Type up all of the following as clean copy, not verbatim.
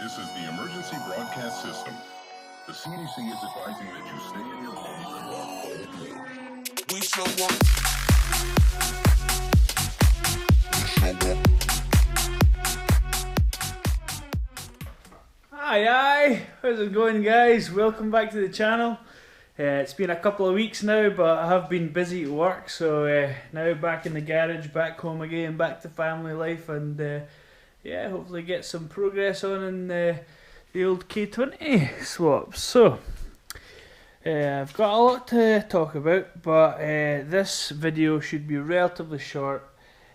This is the emergency broadcast system. The CDC is advising that you stay in your homes and lock all doors. We show up. Hi, how's it going, guys? Welcome back to the channel. It's been a couple of weeks now, but I have been busy at work, so now back in the garage, back home again, back to family life, and yeah, hopefully get some progress on in the old K20 swaps. So I've got a lot to talk about, but this video should be relatively short,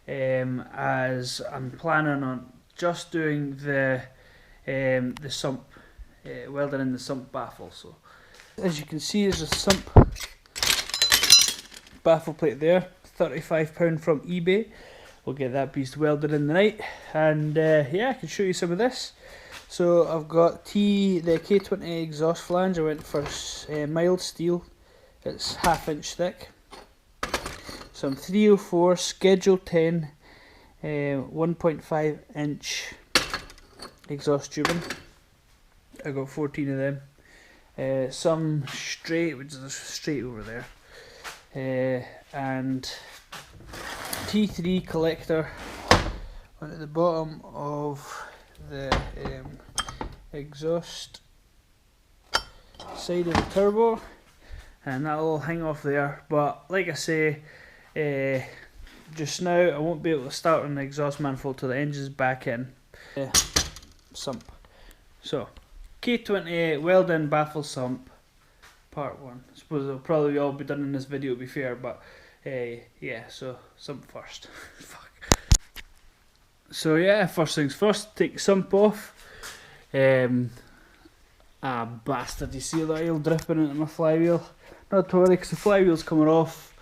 as I'm planning on just doing the sump, welding in the sump baffle. So as you can see, there's a sump baffle plate there, £35 from eBay. We'll get that beast welded in the night, and yeah, I can show you some of this. So I've got the K20 exhaust flange. I went for mild steel, it's 1/2 inch thick. Some 304 Schedule 10 1.5 inch exhaust tubing. I got 14 of them. Some straight, which is straight over there, and T3 collector at the bottom of the exhaust side of the turbo, and that'll all hang off there. But like I say, just now I won't be able to start on the exhaust manifold till the engine's back in. Sump. So K20 welding baffle sump part 1. I suppose it'll probably all be done in this video, to be fair, but yeah, so sump first. Fuck. So yeah, first things first, take the sump off. Bastard, you see that oil dripping into my flywheel? Not to worry, because the flywheel's coming off,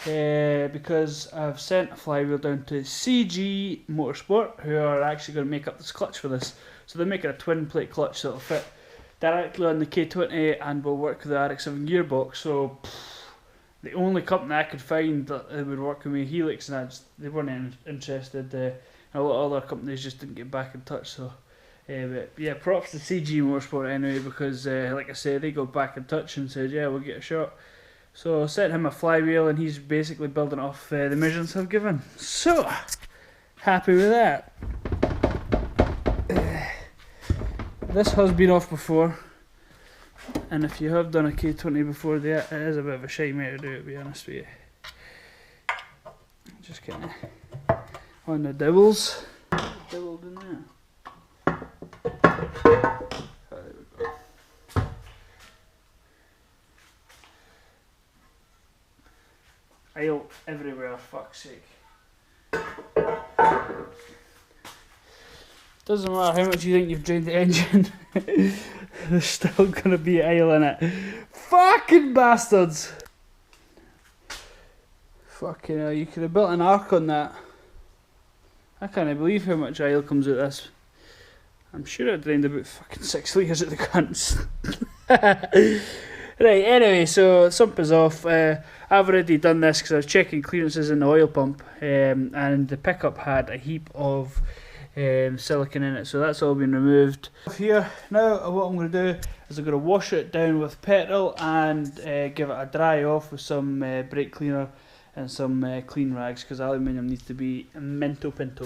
because I've sent a flywheel down to CG Motorsport, who are actually going to make up this clutch for this. So they're making a twin plate clutch that'll fit directly on the K20 and will work with the RX7 gearbox. So the only company I could find that would work with me, Helix, and they weren't interested. A lot of other companies just didn't get back in touch. So but yeah, props to CG Motorsport anyway, because like I said, they got back in touch and said, yeah, we'll get a shot. So I sent him a flywheel, and he's basically building off the measurements I've given. So happy with that. This has been off before, and if you have done a K20 before, it is a bit of a shame to do it, to be honest with you. Just kind of on the dibbles. Dibbled in there. Oh, there we go. Aisle everywhere, fuck's sake. Doesn't matter how much you think you've drained the engine, there's still gonna be aisle in it. Fucking bastards! Fucking hell, you could have built an arc on that. I can't believe how much aisle comes out of this. I'm sure I drained about fucking 6 litres at the cunts. Right, anyway, so sump is off. I've already done this because I was checking clearances in the oil pump, and the pickup had a heap of silicone in it, so that's all been removed. Here now, what I'm going to do is I'm going to wash it down with petrol and give it a dry off with some brake cleaner and some clean rags, because aluminium needs to be minto pinto.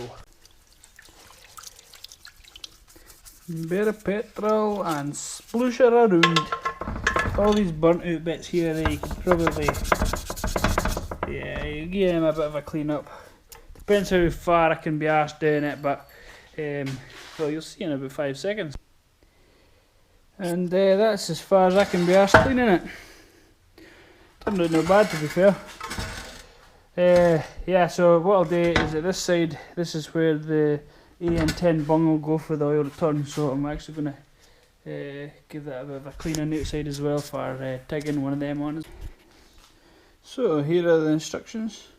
Bit of petrol and sploosh it around. All these burnt out bits here, you can probably, yeah, you give them a bit of a clean up. Depends how far I can be arsed doing it, but well, you'll see in about 5 seconds. And that's as far as I can be arsed cleaning it. Turned out not bad, to be fair. Yeah, so what I'll do is at this side, this is where the AN10 bung will go for the oil return, so I'm actually going to give that a bit of a clean on the outside as well for tagging one of them on. So here are the instructions.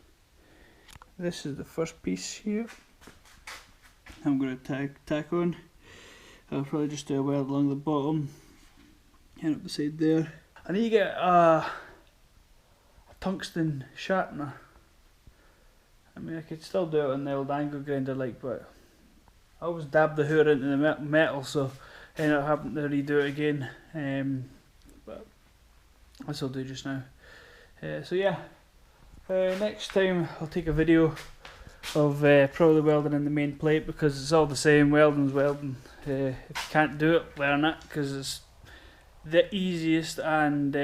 This is the first piece here. I'm going to tack on. I'll probably just do a weld along the bottom and up the side there. I need to get a tungsten sharpener. I mean, I could still do it on the old angle grinder, like, but I always dab the hood into the metal, so ended up having to redo it again, but this will do just now. So yeah, next time I'll take a video of probably welding in the main plate, because it's all the same. Welding's welding. If you can't do it, learn it, because it's the easiest and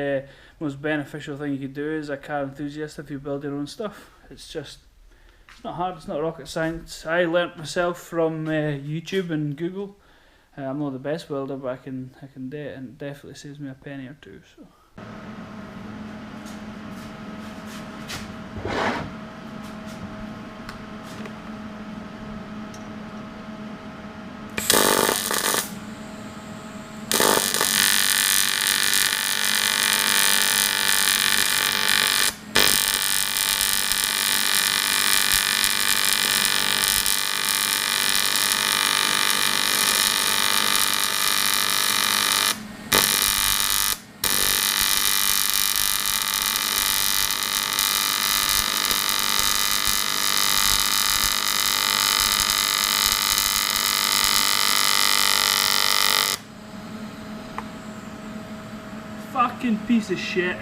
most beneficial thing you can do as a car enthusiast if you build your own stuff. It's not hard, it's not rocket science. I learnt myself from YouTube and Google. I'm not the best welder, but I can do it, and it definitely saves me a penny or two. So. Fucking piece of shit.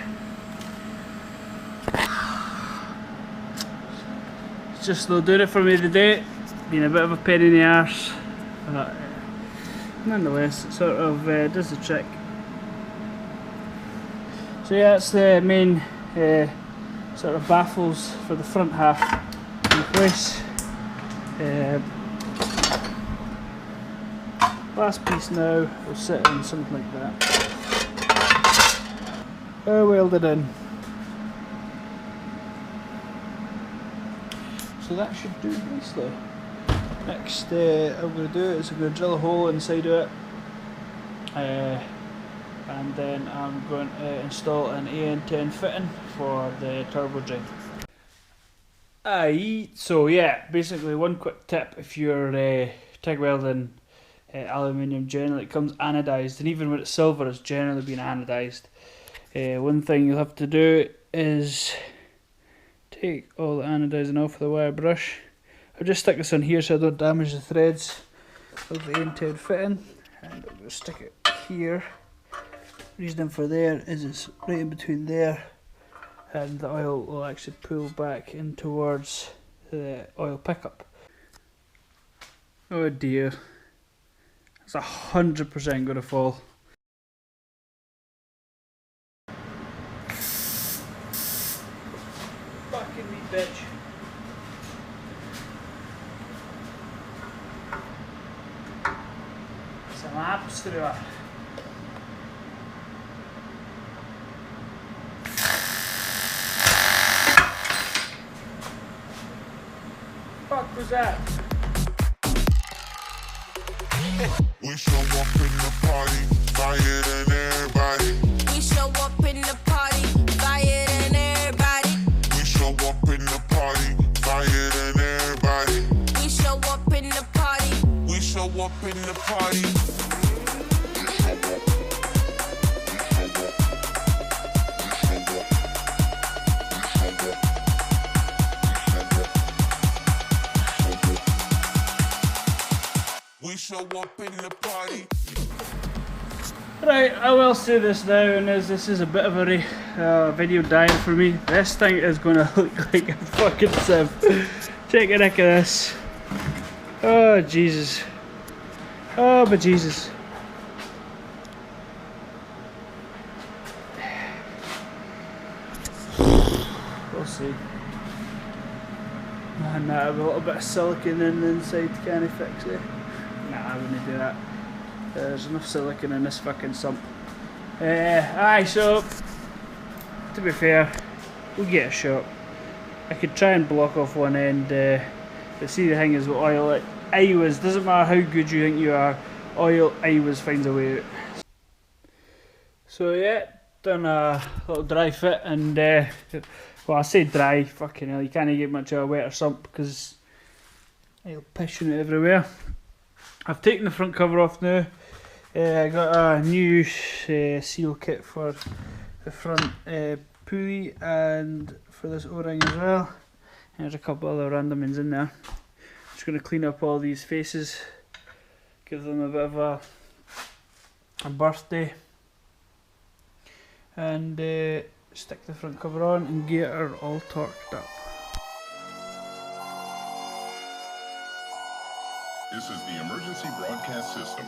It's just not doing it for me today. Been a bit of a pain in the arse, but nonetheless it sort of does the trick. So yeah, that's the main sort of baffles for the front half in place. Last piece now will sit in something like that. Welded in. So that should do nicely. Next I'm going to do is I'm going to drill a hole inside of it, and then I'm going to install an AN10 fitting for the turbo drain. So yeah, basically one quick tip: if you're TIG welding aluminium, generally it comes anodised, and even when it's silver it's generally been anodised. One thing you'll have to do is take all the anodizing off with a wire brush. I'll just stick this on here so I don't damage the threads of the AN10 fitting, and I'll just stick it here. Reason for there is it's right in between there, and the oil will actually pull back in towards the oil pickup. Oh dear, it's 100% going to fall. Fucking me, bitch. Some apps through it. Fuck was that? We show up in the party, fire than everybody. We show up in the party, fire than everybody. We show up in the party, fire than everybody. We show up in the party. We show up in the party. We show up in the party. Right, I will say this now, and as this is a bit of a video diet for me, this thing is going to look like a fucking sieve. Take a look at this. Oh Jesus. Oh but Jesus. We'll see. And a little bit of silicone in the inside, can I fix it? Nah, I wouldn't do that. There's enough silicone in this fucking sump. Aye, so to be fair, we'll get a shot. I could try and block off one end, but see, the thing is with oil, it always, doesn't matter how good you think you are, oil always finds a way out. So yeah, done a little dry fit, and well, I say dry, fucking hell, you can't get much of a wetter sump because it'll piss you everywhere. I've taken the front cover off now. I got a new seal kit for the front pulley and for this O-ring as well. And there's a couple other random ones in there. Just going to clean up all these faces, give them a bit of a a birthday, and stick the front cover on and get her all torqued up. This is the emergency broadcast system.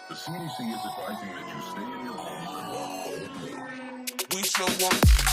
The CDC is advising that you stay in your home and walk all day. We show up.